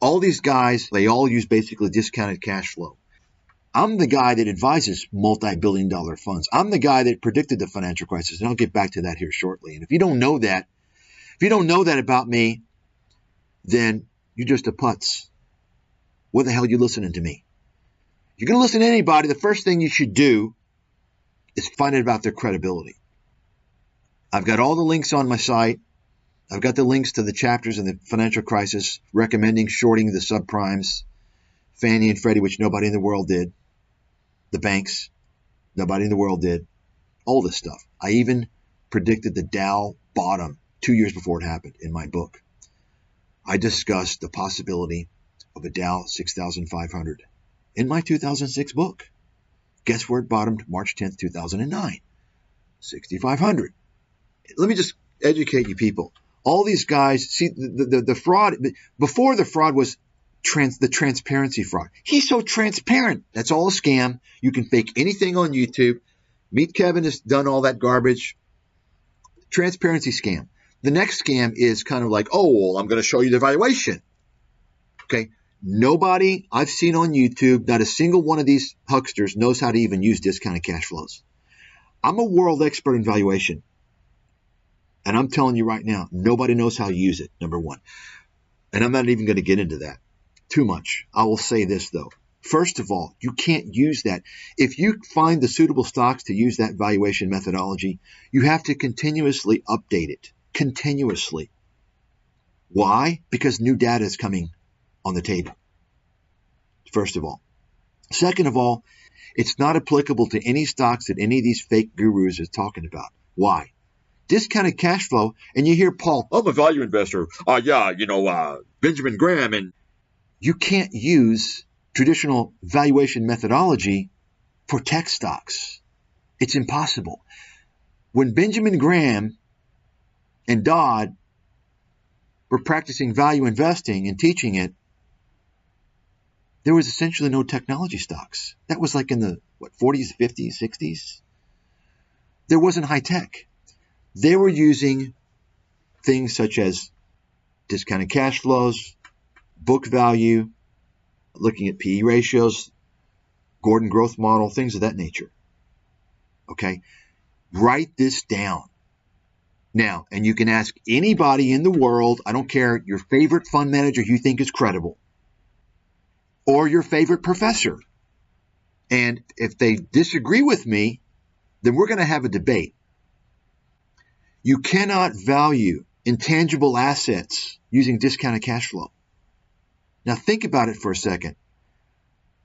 All these guys, they all use basically discounted cash flow. I'm the guy that advises multi-billion-dollar funds. I'm the guy that predicted the financial crisis, and I'll get back to that here shortly. And if you don't know that, about me, then you're just a putz. What the hell are you listening to me? If you're going to listen to anybody, the first thing you should do is find out about their credibility. I've got all the links on my site. I've got the links to the chapters in the financial crisis recommending shorting the subprimes, Fannie and Freddie, which nobody in the world did. The banks, nobody in the world did. All this stuff. I even predicted the Dow bottom 2 years before it happened in my book. I discussed the possibility of a Dow 6,500 in my 2006 book. Guess where it bottomed? March 10th, 2009. 6,500. Let me just educate you people. All these guys, see, the fraud, before the fraud was the transparency fraud. He's so transparent. That's all a scam. You can fake anything on YouTube. Meet Kevin has done all that garbage. Transparency scam. The next scam is kind of like, oh, well, I'm going to show you the valuation. Okay. Nobody I've seen on YouTube, not a single one of these hucksters knows how to even use discounted cash flows. I'm a world expert in valuation. And I'm telling you right now, nobody knows how to use it, number one. And I'm not even going to get into that too much. I will say this, though. First of all, you can't use that. If you find the suitable stocks to use that valuation methodology, you have to continuously update it. Continuously. Why? Because new data is coming on the table. First of all. Second of all, it's not applicable to any stocks that any of these fake gurus are talking about. Why? Discounted cash flow, and you hear Paul, I'm a value investor. Benjamin Graham, and you can't use traditional valuation methodology for tech stocks. It's impossible. When Benjamin Graham and Dodd were practicing value investing and teaching it, there was essentially no technology stocks. That was like in the 40s, 50s, 60s. There wasn't high tech. They were using things such as discounted cash flows, book value, looking at PE ratios, Gordon growth model, things of that nature. Okay? Write this down. Now, and you can ask anybody in the world, I don't care, your favorite fund manager you think is credible, or your favorite professor. And if they disagree with me, then we're going to have a debate. You cannot value intangible assets using discounted cash flow. Now think about it for a second.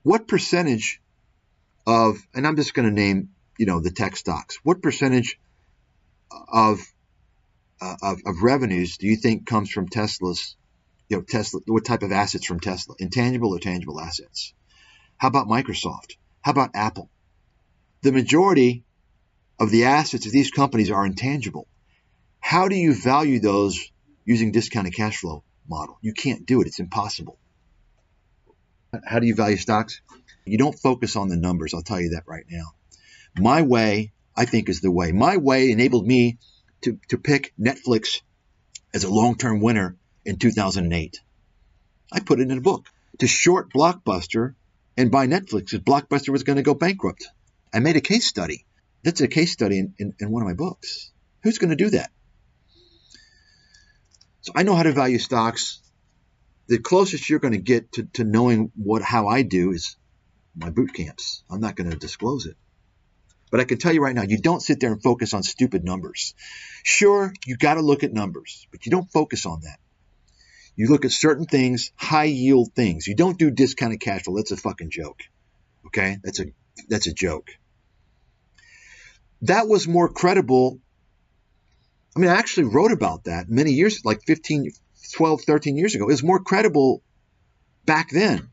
What percentage of, and I'm just going to name, the tech stocks, what percentage of revenues do you think comes from Tesla's, Tesla, what type of assets from Tesla? Intangible or tangible assets? How about Microsoft? How about Apple? The majority of the assets of these companies are intangible. How do you value those using discounted cash flow model? You can't do it. It's impossible. How do you value stocks? You don't focus on the numbers. I'll tell you that right now. My way, I think, is the way. My way enabled me to pick Netflix as a long-term winner in 2008. I put it in a book. To short Blockbuster and buy Netflix if Blockbuster was going to go bankrupt. I made a case study. That's a case study in one of my books. Who's going to do that? So I know how to value stocks. The closest you're going to get to knowing how I do is my boot camps. I'm not going to disclose it. But I can tell you right now, you don't sit there and focus on stupid numbers. Sure, you got to look at numbers, but you don't focus on that. You look at certain things, high yield things. You don't do discounted cash flow. That's a fucking joke. Okay? That's a joke. That was more credible. I mean, I actually wrote about that many years, like 12, 13 years ago. It was more credible back then,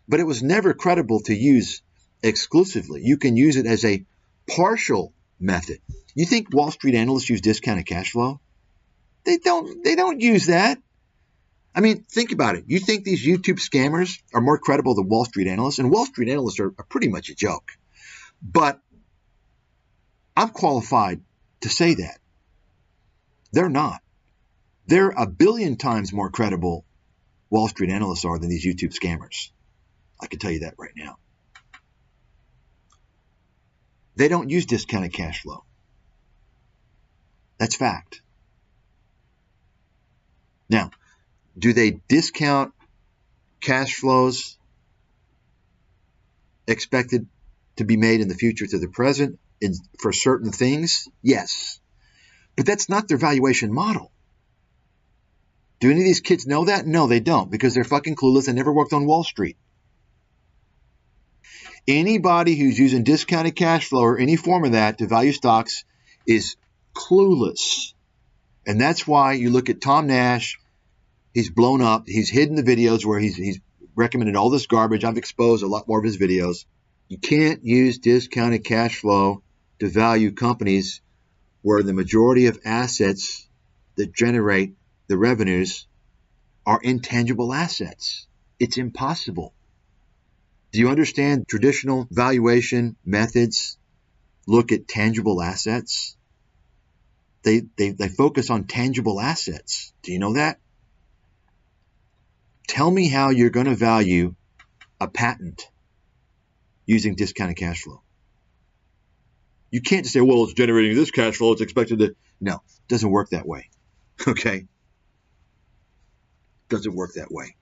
but it was never credible to use exclusively. You can use it as a partial method. You think Wall Street analysts use discounted cash flow? They don't use that. I mean, think about it. You think these YouTube scammers are more credible than Wall Street analysts? And Wall Street analysts are pretty much a joke. But I'm qualified to say that. They're not. They're a billion times more credible Wall Street analysts are than these YouTube scammers. I can tell you that right now. They don't use discounted cash flow. That's fact. Now, do they discount cash flows expected to be made in the future to the present for certain things? Yes. But that's not their valuation model. Do any of these kids know that? No, they don't, because they're fucking clueless and never worked on Wall Street. Anybody who's using discounted cash flow or any form of that to value stocks is clueless. And that's why you look at Tom Nash. He's blown up. He's hidden the videos where he's recommended all this garbage. I've exposed a lot more of his videos. You can't use discounted cash flow to value companies where the majority of assets that generate the revenues are intangible assets. It's impossible. Do you understand traditional valuation methods look at tangible assets? They focus on tangible assets. Do you know that? Tell me how you're going to value a patent using discounted cash flow. You can't just say, well, it's generating this cash flow, it's expected to. No, it doesn't work that way. Okay? Doesn't work that way.